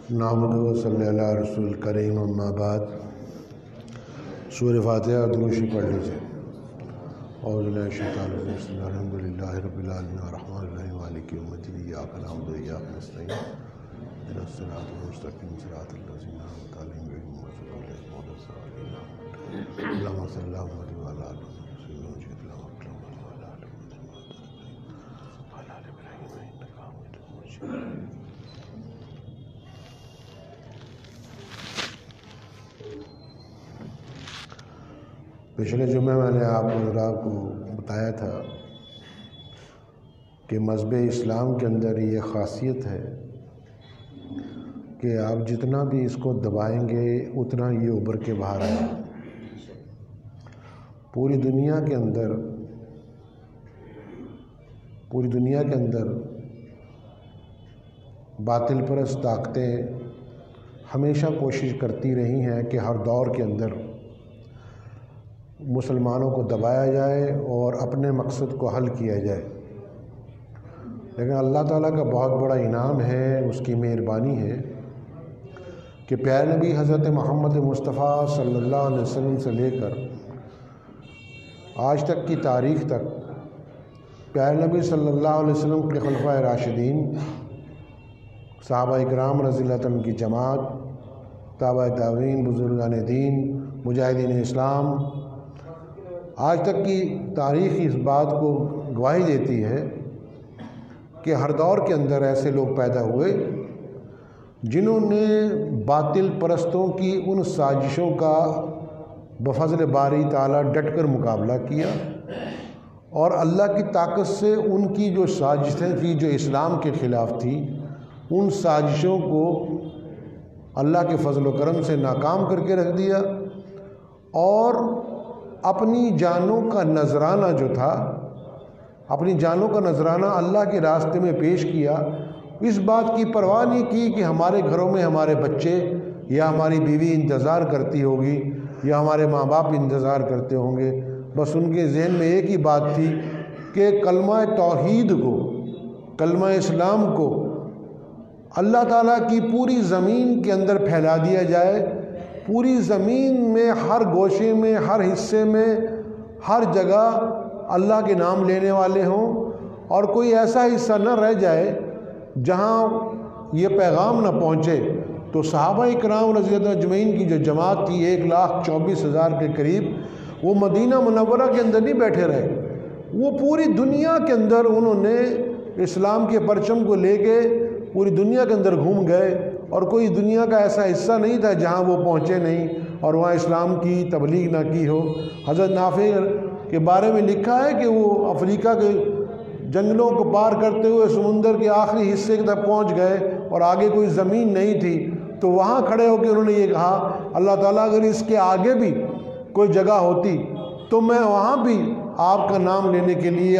نحمدہ صلی اللہ رسول کریم اما بعد سورہ فاتحہ اور درود شریف پڑھ لیجیے۔ اعوذ باللہ من الشیطان الرجیم، الحمدللہ رب العالمین الرحمن الرحیم مالک یوم الدین، ایاک نعبد و ایاک نستعین، اہدنا الصراط المستقیم صراط الذین انعمت علیہم غیر المغضوب علیہم ولا الضالین، اللہم صلی اللہ علیہ وعلی آلہ پچھلے جمعے میں نے آپ حضرات کو بتایا تھا کہ مذہب اسلام کے اندر یہ خاصیت ہے کہ آپ جتنا بھی اس کو دبائیں گے اتنا یہ ابھر کے باہر آئے گا۔ پوری دنیا کے اندر باطل پرست طاقتیں ہمیشہ کوشش کرتی رہی ہیں کہ ہر دور کے اندر مسلمانوں کو دبایا جائے اور اپنے مقصد کو حل کیا جائے، لیکن اللہ تعالیٰ کا بہت بڑا انعام ہے، اس کی مہربانی ہے کہ پیارے نبی حضرت محمد مصطفیٰ صلی اللہ علیہ وسلم سے لے کر آج تک کی تاریخ تک پیارے نبی صلی اللہ علیہ وسلم کے خلفائے راشدین، صحابہ اکرام رضی اللہ عنہ کی جماعت، تابع تابعین، بزرگان دین، مجاہدین اسلام، آج تک کی تاریخ اس بات کو گواہی دیتی ہے کہ ہر دور کے اندر ایسے لوگ پیدا ہوئے جنہوں نے باطل پرستوں کی ان سازشوں کا بفضل باری تعالیٰ ڈٹ کر مقابلہ کیا، اور اللہ کی طاقت سے ان کی جو سازشیں تھیں جو اسلام کے خلاف تھی، ان سازشوں کو اللہ کے فضل و کرم سے ناکام کر کے رکھ دیا، اور اپنی جانوں کا نذرانہ جو تھا، اپنی جانوں کا نذرانہ اللہ کے راستے میں پیش کیا، اس بات کی پرواہ نہیں کی کہ ہمارے گھروں میں ہمارے بچے یا ہماری بیوی انتظار کرتی ہوگی یا ہمارے ماں باپ انتظار کرتے ہوں گے۔ بس ان کے ذہن میں ایک ہی بات تھی کہ کلمہ توحید کو، کلمہ اسلام کو اللہ تعالیٰ کی پوری زمین کے اندر پھیلا دیا جائے، پوری زمین میں ہر گوشے میں، ہر حصے میں، ہر جگہ اللہ کے نام لینے والے ہوں، اور کوئی ایسا حصہ نہ رہ جائے جہاں یہ پیغام نہ پہنچے۔ تو صحابہ اکرام رضی اللہ اجمعین کی جو جماعت تھی 1,24,000 کے قریب، وہ مدینہ منورہ کے اندر نہیں بیٹھے رہے، وہ پوری دنیا کے اندر انہوں نے اسلام کے پرچم کو لے کے پوری دنیا کے اندر گھوم گئے، اور کوئی دنیا کا ایسا حصہ نہیں تھا جہاں وہ پہنچے نہیں اور وہاں اسلام کی تبلیغ نہ کی ہو۔ حضرت نافع کے بارے میں لکھا ہے کہ وہ افریقہ کے جنگلوں کو پار کرتے ہوئے سمندر کے آخری حصے تک پہنچ گئے اور آگے کوئی زمین نہیں تھی، تو وہاں کھڑے ہو کے انہوں نے یہ کہا، اللہ تعالیٰ اگر اس کے آگے بھی کوئی جگہ ہوتی تو میں وہاں بھی آپ کا نام لینے کے لیے،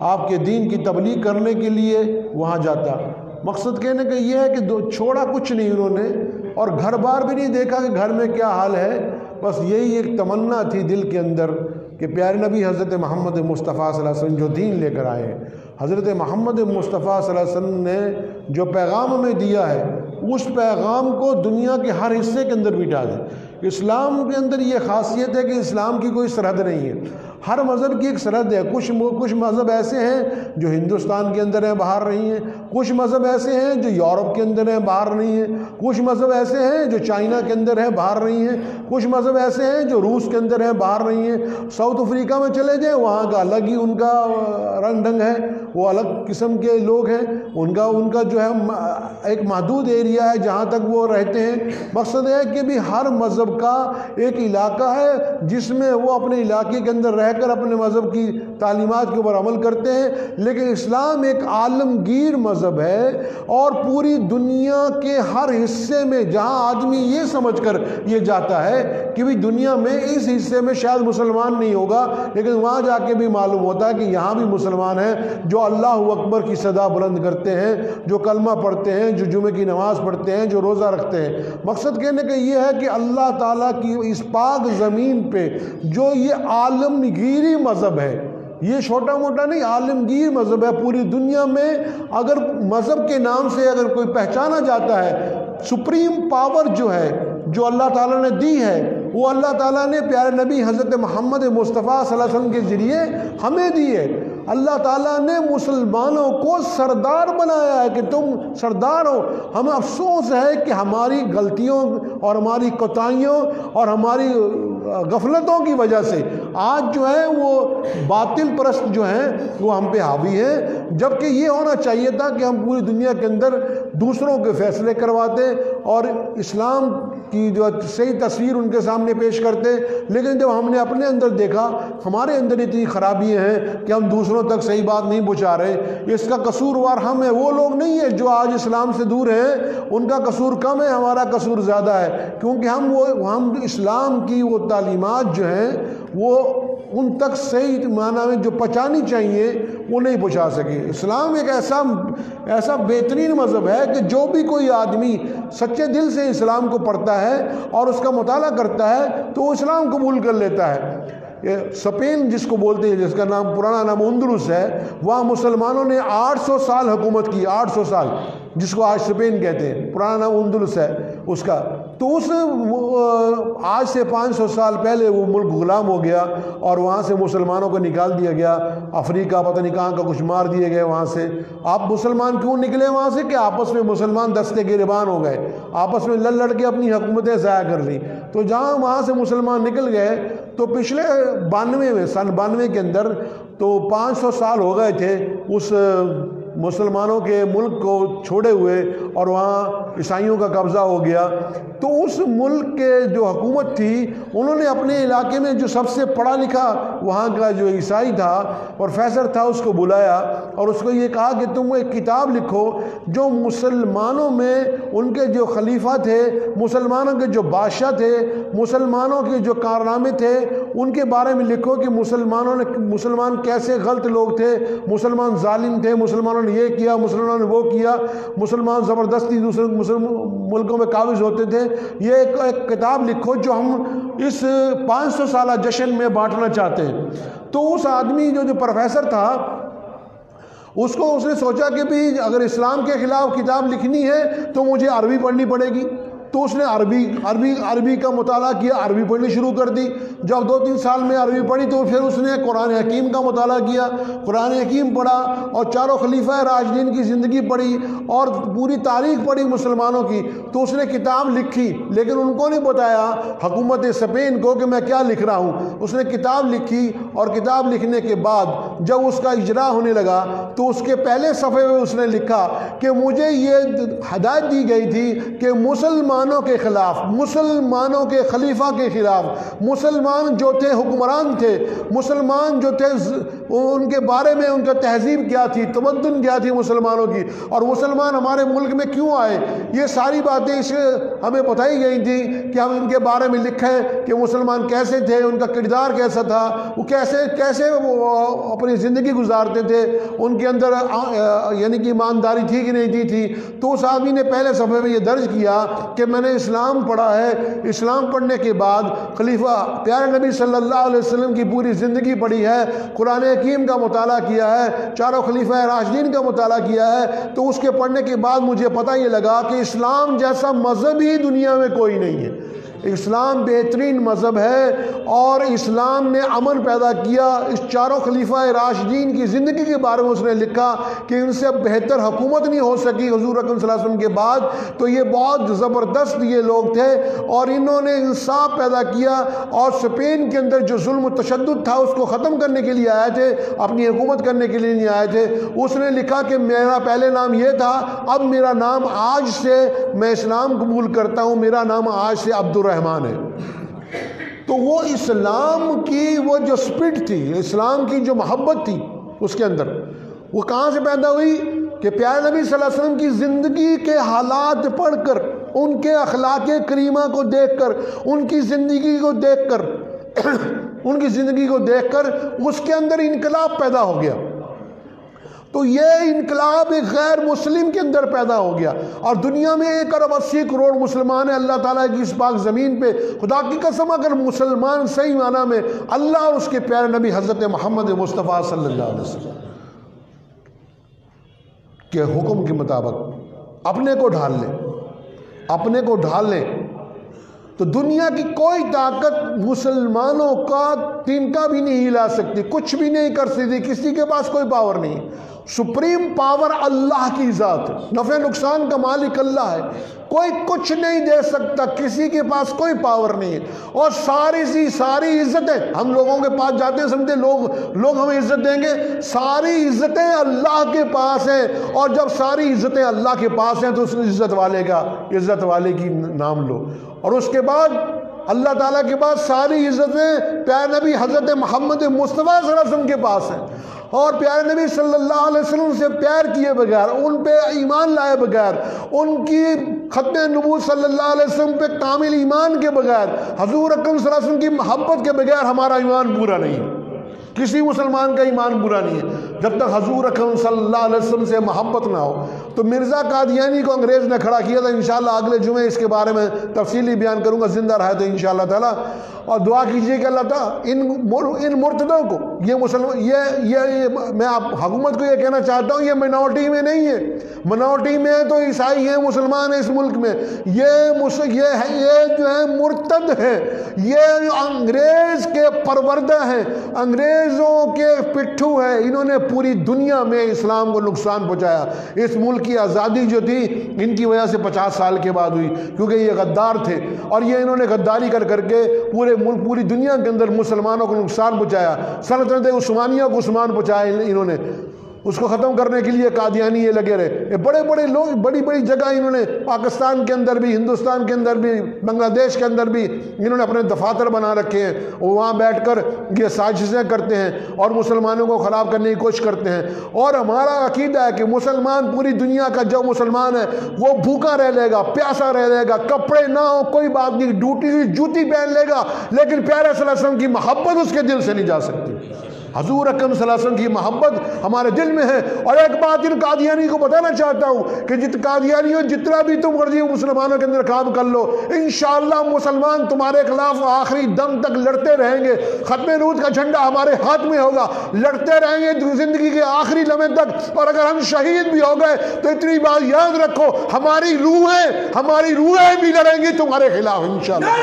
آپ کے دین کی تبلیغ کرنے کے لیے وہاں جاتا۔ مقصد کہنے کا یہ ہے کہ چھوڑا کچھ نہیں انہوں نے، اور گھر بار بھی نہیں دیکھا کہ گھر میں کیا حال ہے، بس یہی ایک تمنا تھی دل کے اندر کہ پیارے نبی حضرت محمد مصطفیٰ صلی اللہ علیہ وسلم جو دین لے کر آئے ہیں، حضرت محمد مصطفیٰ صلی اللہ علیہ وسلم نے جو پیغام ہمیں دیا ہے، اس پیغام کو دنیا کے ہر حصے کے اندر بٹھا دیں۔ اسلام کے اندر یہ خاصیت ہے کہ اسلام کی کوئی سرحد نہیں ہے، ہر مذہب کی ایک سرحد ہے۔ کچھ مذہب ایسے ہیں جو ہندوستان کے اندر ہیں، باہر نہیں ہیں، کچھ مذہب ایسے ہیں جو یورپ کے اندر ہیں، باہر نہیں ہیں، کچھ مذہب ایسے ہیں جو چائنا کے اندر ہیں، باہر نہیں ہیں، کچھ مذہب ایسے ہیں جو روس کے اندر ہیں، باہر نہیں ہیں۔ ساؤتھ افریقہ میں چلے جائیں، وہاں کا الگ ہی ان کا رنگ ڈھنگ ہے، وہ الگ قسم کے لوگ ہیں، ان کا جو ہے ایک محدود ایریا ہے جہاں تک وہ رہتے ہیں۔ مقصد ہے کہ بھی ہر مذہب کا ایک علاقہ ہے جس میں وہ اپنے علاقے کے اندر رہ کر اپنے مذہب کی تعلیمات کے اوپر عمل کرتے ہیں، لیکن اسلام ایک عالمگیر مذہب ہے، اور پوری دنیا کے ہر حصے میں جہاں آدمی یہ سمجھ کر یہ جاتا ہے کہ بھی دنیا میں اس حصے میں شاید مسلمان نہیں ہوگا، لیکن وہاں جا کے بھی معلوم ہوتا ہے کہ یہاں بھی مسلمان ہیں جو اللہ اکبر کی صدا بلند کرتے ہیں، جو کلمہ پڑھتے ہیں، جو جمعے کی نماز پڑھتے ہیں، جو روزہ رکھتے ہیں۔ مقصد کہنے کا یہ ہے کہ اللہ تعالیٰ کی اس پاک زمین پہ جو یہ عالمگیری مذہب ہے، یہ چھوٹا موٹا نہیں، عالمگیر مذہب ہے۔ پوری دنیا میں اگر مذہب کے نام سے اگر کوئی پہچانا جاتا ہے سپریم پاور جو ہے جو اللہ تعالیٰ نے دی ہے وہ اللہ تعالیٰ نے پیارے نبی حضرت محمد مصطفیٰ صلی اللہ علیہ وسلم کے ذریعے ہمیں دی ہے۔ اللہ تعالیٰ نے مسلمانوں کو سردار بنایا ہے کہ تم سردار ہو۔ ہمیں افسوس ہے کہ ہماری غلطیوں اور ہماری کوتاہیوں اور ہماری غفلتوں کی وجہ سے آج جو ہے وہ باطل پرست جو ہیں وہ ہم پہ حاوی ہیں، جبکہ یہ ہونا چاہیے تھا کہ ہم پوری دنیا کے اندر دوسروں کے فیصلے کرواتے اور اسلام کی جو صحیح تصویر ان کے سامنے پیش کرتے۔ لیکن جب ہم نے اپنے اندر دیکھا ہمارے اندر اتنی خرابیاں ہیں کہ ہم دوسروں تک صحیح بات نہیں پہنچا رہے، اس کا قصوروار ہم ہیں، وہ لوگ نہیں ہیں جو آج اسلام سے دور ہیں، ان کا قصور کم ہے، ہمارا قصور زیادہ ہے، کیونکہ ہم اسلام کی وہ تعلیمات جو ہیں وہ ان تک صحیح معنی میں جو پہنچانی چاہیے وہ نہیں پہنچا سکے۔ اسلام ایک ایسا بہترین مذہب ہے کہ جو بھی کوئی آدمی سچے دل سے اسلام کو پڑھتا ہے اور اس کا مطالعہ کرتا ہے تو وہ اسلام قبول کر لیتا ہے۔ اسپین جس کو بولتے ہیں، جس کا نام پرانا نام اندلس ہے، وہاں مسلمانوں نے 800 سال حکومت کی، 800 سال، جس کو آج اسپین کہتے ہیں، پرانا نام اندلس ہے اس کا۔ تو آج سے 500 سال پہلے وہ ملک غلام ہو گیا اور وہاں سے مسلمانوں کو نکال دیا گیا، افریقہ پتہ نہیں کہاں کا کچھ مار دیے گئے وہاں سے۔ آپ مسلمان کیوں نکلے وہاں سے؟ کہ آپس میں مسلمان دستے گریبان ہو گئے، آپس میں لڑ کے اپنی حکومتیں ضائع کر لی۔ تو جہاں وہاں سے مسلمان نکل گئے تو پچھلے 92 میں، سن 92 کے اندر تو 500 سال ہو گئے تھے اس مسلمانوں کے ملک کو چھوڑے ہوئے اور وہاں عیسائیوں کا قبضہ ہو گیا۔ تو اس ملک کے جو حکومت تھی انہوں نے اپنے علاقے میں جو سب سے پڑھا لکھا وہاں کا جو عیسائی تھا پروفیسر تھا اس کو بلایا اور اس کو یہ کہا کہ تم ایک کتاب لکھو جو مسلمانوں میں ان کے جو خلیفہ تھے، مسلمانوں کے جو بادشاہ تھے، مسلمانوں کے جو کارنامے تھے ان کے بارے میں لکھو کہ مسلمان کیسے غلط لوگ تھے، مسلمان ظالم تھے، مسلمانوں نے یہ کیا، مسلمانوں نے وہ کیا، مسلمان زبردستی دوسرے ملکوں میں قابض ہوتے تھے۔ یہ ایک کتاب لکھو جو ہم اس 500 سالہ جشن میں بانٹنا چاہتے ہیں۔ تو اس آدمی جو پروفیسر تھا اس نے سوچا کہ بھی اگر اسلام کے خلاف کتاب لکھنی ہے تو مجھے عربی پڑھنی پڑے گی۔ تو اس نے عربی کا مطالعہ کیا، عربی پڑھنی شروع کر دی۔ جب 2-3 سال میں عربی پڑھی تو پھر اس نے قرآن حکیم کا مطالعہ کیا، قرآن حکیم پڑھا اور چاروں خلیفہ راشدین کی زندگی پڑھی اور پوری تاریخ پڑھی مسلمانوں کی۔ تو اس نے کتاب لکھی، لیکن ان کو نہیں بتایا حکومت اسپین کو کہ میں کیا لکھ رہا ہوں۔ اس نے کتاب لکھی اور کتاب لکھنے کے بعد جب اس کا اجرا ہونے لگا تو اس کے پہلے صفحے میں اس نے لکھا کہ مجھے یہ ہدایت دی گئی تھی کہ مسلمانوں کے خلاف، مسلمانوں کے خلیفہ کے خلاف، مسلمان جو تھے حکمران تھے، مسلمان جو تھے ان کے بارے میں ان کا تہذیب کیا تھی، تمدن کیا تھی مسلمانوں کی، اور مسلمان ہمارے ملک میں کیوں آئے، یہ ساری باتیں ہمیں بتائی گئی تھیں کہ ہم ان کے بارے میں لکھیں کہ مسلمان کیسے تھے، ان کا کردار کیسا تھا، وہ کیسے وہ اپنی زندگی گزارتے تھے، ان کے اندر یعنی کہ ایمانداری تھی کہ نہیں تھی۔ تو اس آدمی نے پہلے صفحے میں یہ درج کیا کہ میں نے اسلام پڑھا ہے، اسلام پڑھنے کے بعد خلیفہ پیارے نبی صلی اللہ علیہ وسلم کی پوری زندگی پڑھی ہے، قرآن حکیم کا مطالعہ کیا ہے، چاروں خلیفہ راشدین کا مطالعہ کیا ہے۔ تو اس کے پڑھنے کے بعد مجھے پتہ یہ لگا کہ اسلام جیسا مذہب ہی دنیا میں کوئی نہیں ہے۔ اسلام بہترین مذہب ہے اور اسلام نے امن پیدا کیا۔ اس چاروں خلیفہ راشدین کی زندگی کے بارے میں اس نے لکھا کہ ان سے بہتر حکومت نہیں ہو سکی حضور اکرم صلی اللہ علیہ وسلم کے بعد۔ تو یہ بہت زبردست یہ لوگ تھے اور انہوں نے انصاف پیدا کیا اور اسپین کے اندر جو ظلم و تشدد تھا اس کو ختم کرنے کے لیے آئے تھے، اپنی حکومت کرنے کے لیے نہیں آئے تھے۔ اس نے لکھا کہ میرا پہلے نام یہ تھا، اب میرا نام آج سے میں اسلام قبول کرتا ہوں، میرا نام آج سے عبدالرحمن ہے۔ تو وہ اسلام کی وہ جو سپرٹ تھی، اسلام کی جو محبت تھی اس کے اندر، وہ کہاں سے پیدا ہوئی کہ پیارے نبی صلی اللہ علیہ وسلم کی زندگی کے حالات پڑھ کر، ان کے اخلاق کریمہ کو دیکھ کر، ان کی زندگی کو دیکھ کر ان کی زندگی کو دیکھ کر اس کے اندر انقلاب پیدا ہو گیا۔ تو یہ انقلاب ایک غیر مسلم کے اندر پیدا ہو گیا اور دنیا میں 1 ارب 80 کروڑ مسلمان ہیں اللہ تعالیٰ کی اس پاک زمین پہ۔ خدا کی قسم اگر مسلمان صحیح معنی میں اللہ اور اس کے پیارے نبی حضرت محمد مصطفیٰ صلی اللہ علیہ وسلم کے حکم کے مطابق اپنے کو ڈھال لے، اپنے کو ڈھال لیں تو دنیا کی کوئی طاقت مسلمانوں کا تنکا بھی نہیں ہلا سکتی، کچھ بھی نہیں کر سکتی، کسی کے پاس کوئی پاور نہیں۔ سپریم پاور اللہ کی ذات ہے، نفع نقصان کا مالک اللہ ہے، کوئی کچھ نہیں دے سکتا، کسی کے پاس کوئی پاور نہیں ہے۔ اور ساری عزتیں ہم لوگوں کے پاس جاتے ہیں، سمجھتے لوگ ہمیں عزت دیں گے، ساری عزتیں اللہ کے پاس ہیں، اور جب ساری عزتیں اللہ کے پاس ہیں تو اس عزت والے کی نام لو، اور اس کے بعد اللہ تعالیٰ کے پاس ساری عزتیں پیارے نبی حضرت محمد مصطفیٰ صلی اللہ علیہ وسلم کے پاس ہیں، اور پیارے نبی صلی اللہ علیہ وسلم سے پیار کیے بغیر، ان پہ ایمان لائے بغیر، ان کی ختم نبوت صلی اللہ علیہ وسلم پہ کامل ایمان کے بغیر، حضور اکرم صلی اللہ علیہ وسلم کی محبت کے بغیر ہمارا ایمان پورا نہیں ہے، کسی مسلمان کا ایمان برا نہیں ہے۔ جب تک حضور اکرم صلی اللہ علیہ وسلم سے محبت نہ ہو تو مرزا قادیانی کو انگریز نے کھڑا کیا تھا، انشاءاللہ اگلے جمعے اس کے بارے میں تفصیلی بیان کروں گا، زندہ رہے تو انشاءاللہ تعالیٰ، اور دعا کیجئے کہ اللہ تعالیٰ ان مرتدوں کو، یہ مسلمان، یہ میں آپ حکومت کو یہ کہنا چاہتا ہوں، یہ منورٹی میں نہیں ہے، منورٹی میں تو عیسائی ہیں، مسلمان ہیں اس ملک میں، یہ جو ہے مرتد ہے، یہ انگریز کے پروردہ ہیں، انگریزوں کے پٹھو ہیں، انہوں نے پوری دنیا میں اسلام کو نقصان پہنچایا۔ اس ملک کی آزادی جو تھی ان کی وجہ سے 50 سال کے بعد ہوئی، کیونکہ یہ غدار تھے، اور یہ انہوں نے غداری کر کے پورے ملک، پوری دنیا کے اندر مسلمانوں کو نقصان پہنچایا، سلطنت عثمانیہ کو نقصان پہنچایا انہوں نے، اس کو ختم کرنے کے لیے قادیانی یہ لگے رہے۔ بڑے لوگ، بڑی جگہ انہوں نے، پاکستان کے اندر بھی، ہندوستان کے اندر بھی، بنگلہ دیش کے اندر بھی انہوں نے اپنے دفاتر بنا رکھے ہیں، وہاں بیٹھ کر یہ سازشیں کرتے ہیں اور مسلمانوں کو خراب کرنے کی کوشش کرتے ہیں۔ اور ہمارا عقیدہ ہے کہ مسلمان، پوری دنیا کا جو مسلمان ہے وہ بھوکا رہ لے گا، پیاسا رہ لے گا، کپڑے نہ ہو کوئی بات نہیں، ڈوٹی ہوئی جوتی پہن لے گا، لیکن پیارے صلی اللہ علیہ وسلم کی محبت اس کے دل سے نہیں جا سکتی۔ حضور اکرم صلی اللہ علیہ وسلم کی محبت ہمارے دل میں ہے۔ اور ایک بات ان قادیانی کو بتانا چاہتا ہوں کہ قادیانیوں جتنا بھی تم مرضی مسلمانوں کے اندر کام کر لو، انشاءاللہ مسلمان تمہارے خلاف آخری دم تک لڑتے رہیں گے، ختم نبوت کا جھنڈا ہمارے ہاتھ میں ہوگا، لڑتے رہیں گے زندگی کے آخری لمحے تک، اور اگر ہم شہید بھی ہو گئے تو اتنی بات یاد رکھو، ہماری روحیں بھی لڑیں گی تمہارے خلاف انشاءاللہ۔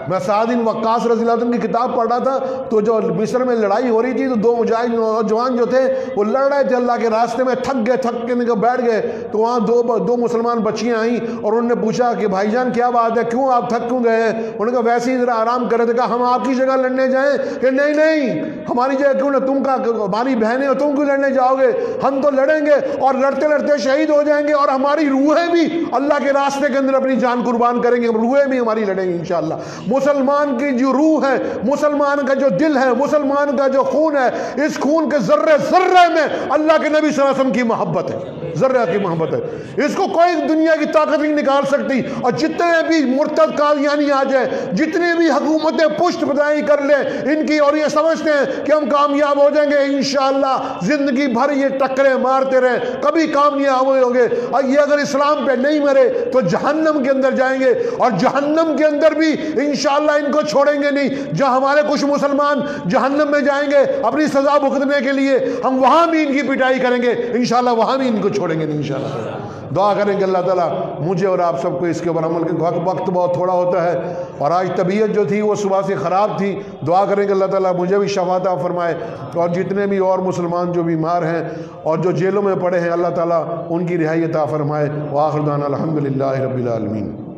میں سعد بن وقاص رضی اللہ عنہ کی کتاب پڑھ رہا تھا، تو جو مصر میں لڑائی ہو رہی تھی تو دو مجاہد نوجوان جو تھے وہ لڑ رہے تھے اللہ کے راستے میں، تھک کے بیٹھ گئے، تو وہاں دو مسلمان بچیاں آئیں اور انہوں نے پوچھا کہ بھائی جان کیا بات ہے، کیوں آپ تھک کیوں گئے ہیں؟ انہوں نے کہا ویسے ہی ذرا آرام کر رہے تھے۔ کہا ہم آپ کی جگہ لڑنے جائیں؟ کہ نہیں ہماری جگہ کیوں نہ، تم کا ہماری بہنیں ہو، تم کیوں لڑنے جاؤ گے؟ ہم تو لڑیں گے اور لڑتے شہید ہو جائیں گے، اور ہماری روحیں بھی اللہ کے راستے کے اندر اپنی جان قربان کریں گے، روحیں بھی ہماری لڑیں گے انشاءاللہ۔ مسلمان کی جو روح ہے، مسلمان کا جو دل ہے، مسلمان کا جو خون ہے، اس خون کے ذرے میں اللہ کے نبی صلی اللہ علیہ وسلم کی محبت ہے، ذرہ کی محبت ہے، اس کو کوئی دنیا کی طاقت نہیں نکال سکتی۔ اور جتنے بھی مرتد قادیانی آ جائیں، جتنے بھی حکومتیں پشت پناہی کر لیں ان کی، اور یہ سمجھتے ہیں کہ ہم کامیاب ہو جائیں گے، انشاءاللہ زندگی بھر یہ ٹکریں مارتے رہیں، کبھی کامیاب ہوں گے، اور یہ اگر اسلام پہ نہیں مرے تو جہنم کے اندر جائیں گے، اور جہنم کے اندر بھی انشاءاللہ ان کو چھوڑیں گے نہیں۔ جہاں ہمارے کچھ مسلمان جہنم میں جائیں گے اپنی سزا بھگتنے کے لیے، ہم وہاں بھی ان کی پٹائی کریں گے انشاءاللہ، وہاں بھی ان کو چھوڑیں گے نہیں انشاءاللہ۔ دعا کریں کہ اللہ تعالیٰ مجھے اور آپ سب کو اس کے اوپر عمل کے، وقت بہت تھوڑا ہوتا ہے اور آج طبیعت جو تھی وہ صبح سے خراب تھی، دعا کریں کہ اللہ تعالیٰ مجھے بھی شفا عطا فرمائے، اور جتنے بھی اور مسلمان جو بیمار ہیں اور جو جیلوں میں پڑے ہیں اللہ تعالیٰ ان کی رہائی عطا فرمائے۔ وآخر دعوانا الحمدللہ رب العالمین۔